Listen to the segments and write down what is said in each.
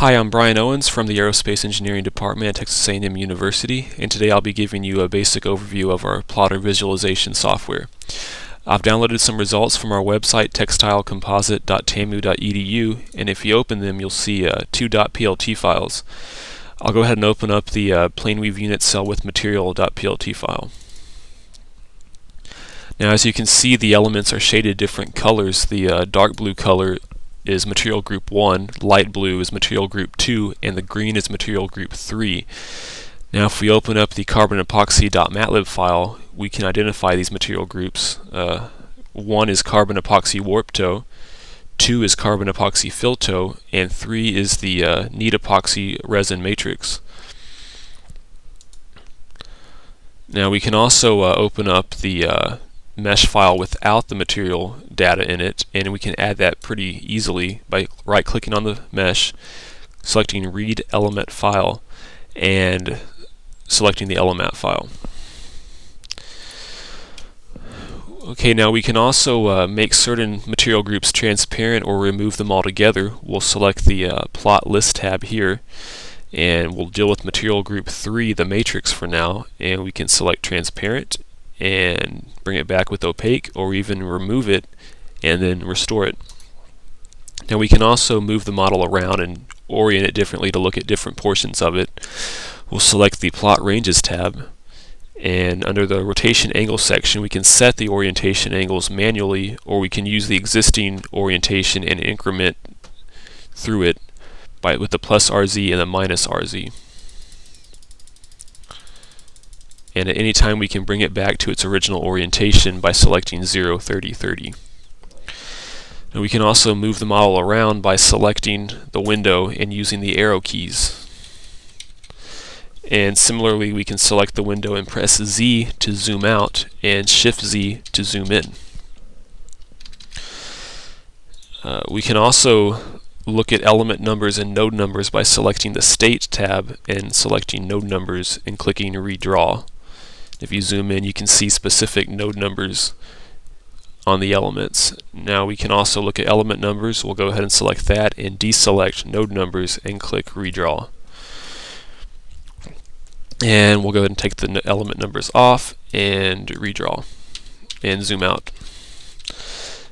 Hi, I'm Brian Owens from the Aerospace Engineering Department at Texas A&M University, and today I'll be giving you a basic overview of our plotter visualization software. I've downloaded some results from our website, textilecomposite.tamu.edu, and if you open them, you'll see two .plt files. I'll go ahead and open up the PlaneWeave unit cell with material.plt file. Now, as you can see, the elements are shaded different colors. The dark blue color is material group 1, light blue is material group 2, and the green is material group 3. Now if we open up the carbon epoxy.matlab file, we can identify these material groups. 1 is carbon epoxy warp tow, 2 is carbon epoxy fill tow, and 3 is the neat epoxy resin matrix. Now we can also open up the mesh file without the material data in it, and we can add that pretty easily by right-clicking on the mesh, selecting Read Element File, and selecting the element file. Okay, now we can also make certain material groups transparent or remove them altogether. We'll select the Plot List tab here, and we'll deal with material group 3, the matrix, for now, and we can select Transparent and bring it back with opaque, or even remove it and then restore it. Now we can also move the model around and orient it differently to look at different portions of it. We'll select the Plot Ranges tab, and under the Rotation Angle section we can set the orientation angles manually, or we can use the existing orientation and increment through it with the plus RZ and the minus RZ. And at any time we can bring it back to its original orientation by selecting 0, 30, 30. And we can also move the model around by selecting the window and using the arrow keys. And similarly, we can select the window and press Z to zoom out and Shift Z to zoom in. We can also look at element numbers and node numbers by selecting the State tab and selecting node numbers and clicking Redraw. If you zoom in, you can see specific node numbers on the elements. Now we can also look at element numbers. We'll go ahead and select that and deselect node numbers and click Redraw. And we'll go ahead and take the element numbers off and redraw and zoom out.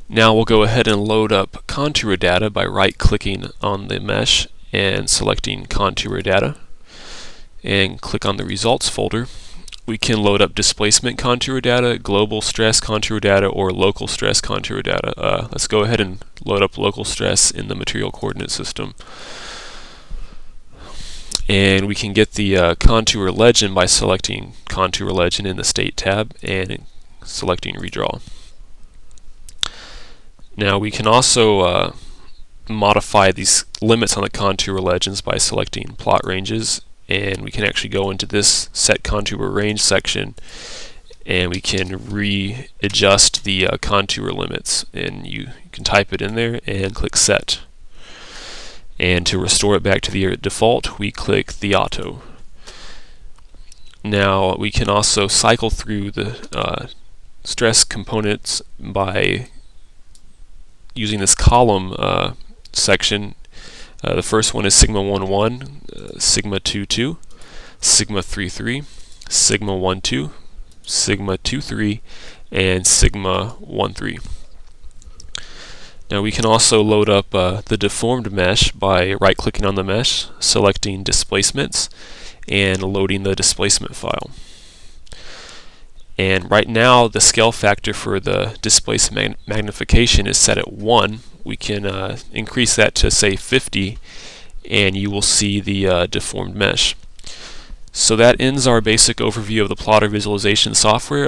Now we'll go ahead and load up contour data by right-clicking on the mesh and selecting contour data, and click on the results folder. We can load up displacement contour data, global stress contour data, or local stress contour data. Let's go ahead and load up local stress in the material coordinate system. And we can get the contour legend by selecting contour legend in the State tab and selecting Redraw. Now we can also modify these limits on the contour legends by selecting Plot Ranges, and we can actually go into this Set Contour Range section and we can readjust the contour limits, and you can type it in there and click Set. And to restore it back to the default, we click the Auto. Now we can also cycle through the stress components by using this column section. The first one is sigma 1,1, sigma 2,2, sigma 3,3, sigma 1,2, sigma 2,3, and sigma 1,3. Now we can also load up the deformed mesh by right-clicking on the mesh, selecting Displacements, and loading the displacement file. And right now the scale factor for the displacement magnification is set at 1. We can increase that to, say, 50, and you will see the deformed mesh. So that ends our basic overview of the plotter visualization software.